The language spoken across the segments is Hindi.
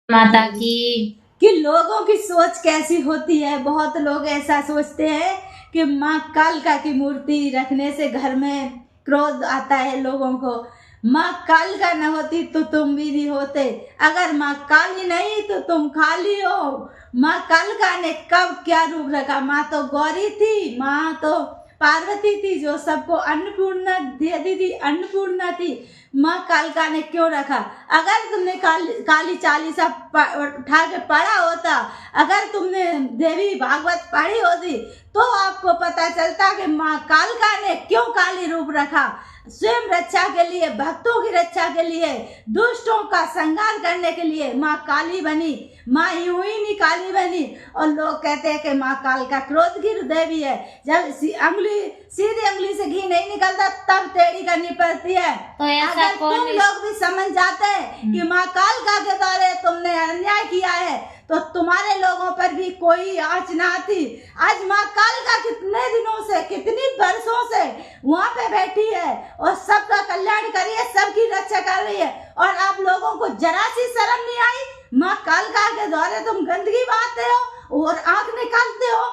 माता की कि लोगों की सोच कैसी होती है। बहुत लोग ऐसा सोचते हैं कि माँ कालिका की मूर्ति रखने से घर में क्रोध आता है लोगों को। माँ कालिका न होती तो तुम भी नहीं होते, अगर माँ काली नहीं तो तुम खाली हो। माँ कालिका ने कब क्या रूप रखा? माँ तो गौरी थी, माँ तो पार्वती थी जो सबको अन्नपूर्णा देती थी, अन्नपूर्णा थी। माँ कालिका ने क्यों रखा? अगर तुमने काली चालीसा उठा के पढ़ा होता, अगर तुमने देवी भागवत पढ़ी होती तो आपको पता चलता कि माँ कालिका ने क्यों काली रूप रखा। स्वयं रक्षा के लिए, भक्तों की रक्षा के लिए, दुष्टों का संहार करने के लिए माँ काली बनी। माँ यूं ही नहीं काली बनी। और लोग कहते हैं कि माँ कालिका क्रोध की देवी है। जब सीधी अंगुली से घी नहीं निकलता तब टेढ़ी करनी पड़ती है। तो अगर तुम लोग भी समझ जाते हैं कि माँ कालिका के द्वारा तुमने अन्याय किया है तो तुम्हारे लोगों पर भी कोई आँच ना आती। आज माँ कालिका कितने दिनों से, कितनी वर्षों से वहाँ पे बैठी है और सबका कल्याण कर रही है, सबकी रक्षा कर रही है, और आप लोगों को जरा सी शर्म नहीं आई? माँ कालिका के द्वारा तुम गंदगी बहाते हो और आंख निकालते हो।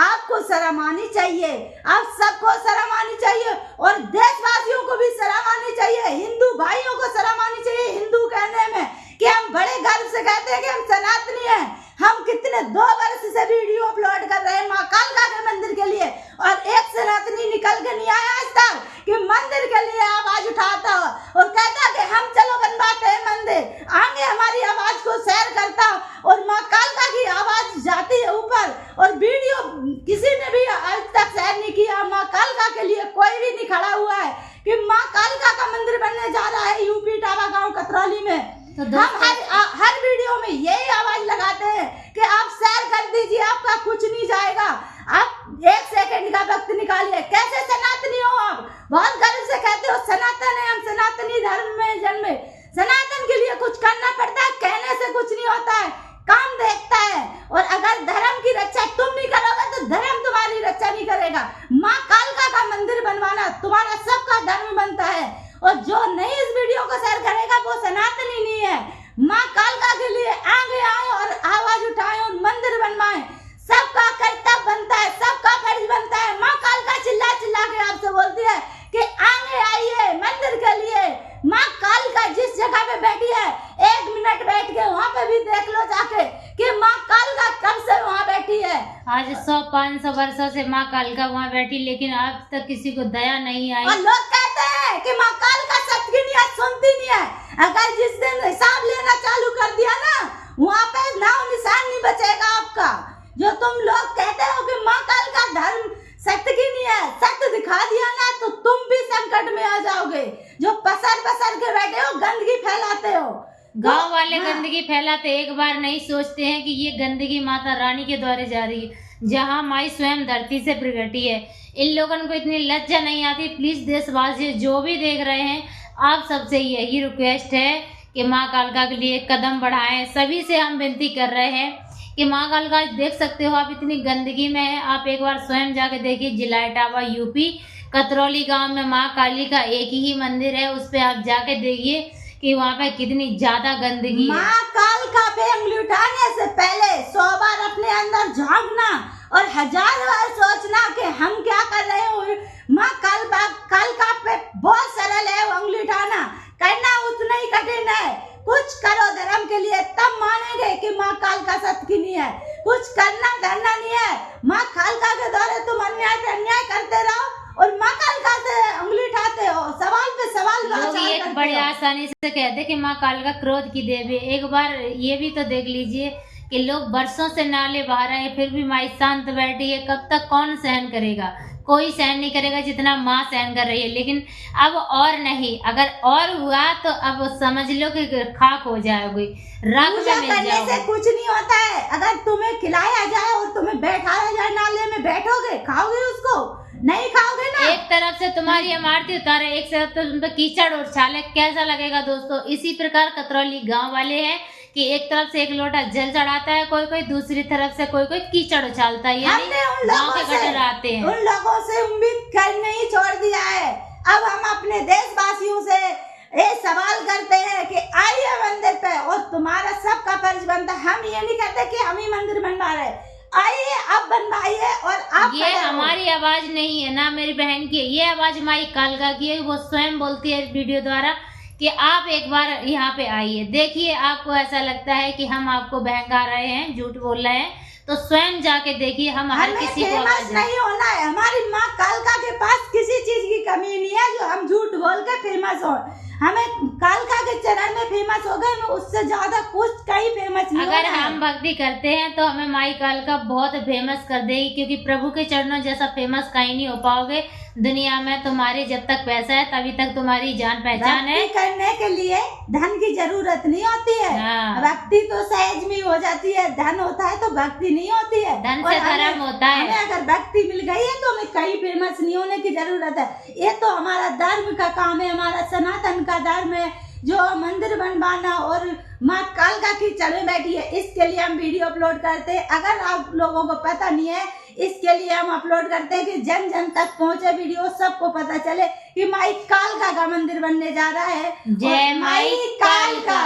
आपको शर्म आनी चाहिए, आप सबको शर्म आनी चाहिए, और देशवासियों को भी शर्म आनी चाहिए, हिंदू भाइयों को शर्म आनी चाहिए। हिंदू कहने में कि हम बड़े गर्व से कहते हैं कि हम सनातनी हैं। हम कितने 2 वर्ष से वीडियो अपलोड कर रहे हैं माँ कालिका के मंदिर के लिए, और एक सनातनी निकल के नहीं आया आज तक कि मंदिर के लिए आवाज उठाता हो और कहता कि हम चलो बनवाते हैं मंदिर, आगे हमारी आवाज को शेयर करता। और माँ कालिका की आवाज जाती है ऊपर, और वीडियो किसी ने भी आज तक शेयर नहीं किया। माँ कालिका के लिए कोई भी नहीं खड़ा हुआ है कि माँ कालिका का मंदिर बनने जा रहा है यूपी टावा गांव कतरौली में। तो हम हर वीडियो में यही आवाज लगाते हैं कि आप शेयर कर दीजिए, आपका कुछ नहीं जाएगा। आप 1 सेकंड का वक्त निकालिए। कैसे सनातनी हो आप? बहुत गर्व से कहते हो सनातन है, हम सनातनी धर्म में जन्मे। सनातन के लिए कुछ करना पड़ता है, कहने से कुछ नहीं होता है, काम देखता है। और अगर धर्म की रक्षा तुम नहीं करोगे तो धर्म तुम्हारी रक्षा नहीं करेगा। माँ कालिका का मंदिर बनवाना तुम्हारा सबका धर्म बनता है, और जो नहीं इस वीडियो को शेयर करेगा वो सनातनी नहीं है। माँ कालिका के लिए आगे आए और आवाज उठाए और मंदिर बनवाए। सबका कर्तव्य बनता है, सबका फर्ज बनता है। माँ कालिका चिल्ला चिल्ला के आपसे बोलती है कि आगे आइए मंदिर के लिए। माँ कालिका जिस जगह पे बैठी है 1 मिनट बैठ के वहाँ पे भी देख लो जाके कि माँ कालिका कब से वहाँ बैठी है। आज 100-500 वर्षों से माँ कालिका वहाँ बैठी, लेकिन आज तक किसी को दया नहीं आई। और लोग कहते हैं कि माँ कालिका सबकी नहीं है, सुनती नहीं है। अगर जिस दिन हिसाब लेना चालू कर दिया ना, वहाँ पे नाम निशान नहीं बचेगा आपका। जो तुम लोग कहते हो कि माँ कालिका धर्म सत्य की नहीं है, सत्य दिखा दिया ना तो तुम भी संकट में आ जाओगे। जो पसर के बैठे हो, गंदगी फैलाते हो। गांव वाले गंदगी फैलाते, एक बार नहीं सोचते हैं कि ये गंदगी माता रानी के द्वारा जा रही है, जहाँ माई स्वयं धरती से प्रगटी है। इन लोगों को इतनी लज्जा नहीं आती। प्लीज देशवासी जो भी देख रहे हैं, आप सबसे यही रिक्वेस्ट है कि माँ कालिका के लिए कदम बढ़ाएं। सभी से हम विनती कर रहे हैं कि माँ कालिका देख सकते हो आप इतनी गंदगी में है। आप एक बार स्वयं जाके देखिए, जिला इटावा यूपी कतरौली गांव में माँ काली का एक ही मंदिर है, उस पे आप जाके देखिए कि वहाँ पे कितनी ज्यादा गंदगी है। माँ कालिका पे उंगली उठाने से पहले 100 बार अपने अंदर झांकना और 1000 बार सोचना कि हम क्या कर रहे हो। माँ कालिका पे बहुत सरल है उंगली उठाना, करना उतना ही कठिन है। कुछ करो धर्म के लिए, तब मानेंगे कि माँ कालिका सत्य की नहीं है। कुछ करना नहीं है। माँ कालिका के द्वारा तुम अन्याय पे अन्याय करते रहो और माँ कालिका से उंगली उठाते हो, सवाल पे सवाल लोग ये बड़े आसानी से कहते कि माँ कालिका क्रोध की देवी। एक बार ये भी तो देख लीजिए कि लोग बरसों से नाले बहा रहे हैं, फिर भी माई शांत बैठी है। कब तक कौन सहन करेगा? कोई सहन नहीं करेगा जितना माँ सहन कर रही है। लेकिन अब और नहीं, अगर और हुआ तो अब समझ लो कि खाक हो जाओगे, राख में मिल जाओगे। से कुछ नहीं होता है। अगर तुम्हें खिलाया जाए और तुम्हें बैठाया जाए नाले में, बैठोगे? खाओगे उसको? नहीं खाओगे ना। एक तरफ से तुम्हारी इमारतें उतारे, एक तरफ तो तुम पे कीचड़ उछाले, कैसा लगेगा दोस्तों? इसी प्रकार कतरौली गांव वाले हैं कि एक तरफ से एक लोटा जल चढ़ाता है कोई, दूसरी तरफ से कोई कीचड़ उछालता है, यानी गांव के गटर आते हैं। उन लोगों से उम्मीद करने ही छोड़ दिया है। अब हम अपने देशवासियों से ये सवाल करते हैं कि आइए मंदिर पे, और तुम्हारा सबका फर्ज बनता है। हम ये नहीं कहते कि हम ही मंदिर बनवा रहे, आइए आप बनवाइए। और आप ये हमारी आवाज नहीं है, ना मेरी बहन की है, ये आवाज माई कालका की है। वो स्वयं बोलती है इस वीडियो द्वारा कि आप एक बार यहाँ पे आइए, देखिए। आपको ऐसा लगता है कि हम आपको बहका रहे हैं, झूठ बोल रहे हैं, तो स्वयं जाके देखिए। हम हर किसी को फेमस नहीं होना है। हमारी माँ कालका के पास किसी चीज की कमी नहीं है जो हम झूठ बोल के फेमस हो। हमें कालका के चरण में फेमस हो गए, हमें उससे ज्यादा कुछ कहीं फेमस नहीं। अगर हम भक्ति करते हैं तो हमें माई कालका बहुत फेमस कर देगी, क्योंकि प्रभु के चरणों जैसा फेमस कहीं नहीं हो पाओगे दुनिया में। तुम्हारे जब तक पैसा है तभी तक तुम्हारी जान पहचान है। भक्ति करने के लिए धन की जरूरत नहीं होती है। हाँ। भक्ति तो सहज में हो जाती है, धन होता है तो भक्ति नहीं होती है। धन से धर्म होता है। हमें अगर भक्ति मिल गई है तो हमें कहीं फेमस नहीं होने की जरूरत है। ये तो हमारा धर्म का काम है, हमारा सनातन का धर्म है, जो मंदिर बनवाना और माँ कालका की चढ़े बैठी है, इसके लिए हम वीडियो अपलोड करते हैं। अगर आप लोगों को पता नहीं है, इसके लिए हम अपलोड करते हैं कि जन जन तक पहुंचे वीडियो, सबको पता चले कि माई कालका का मंदिर बनने जा रहा है। जय माई कालका।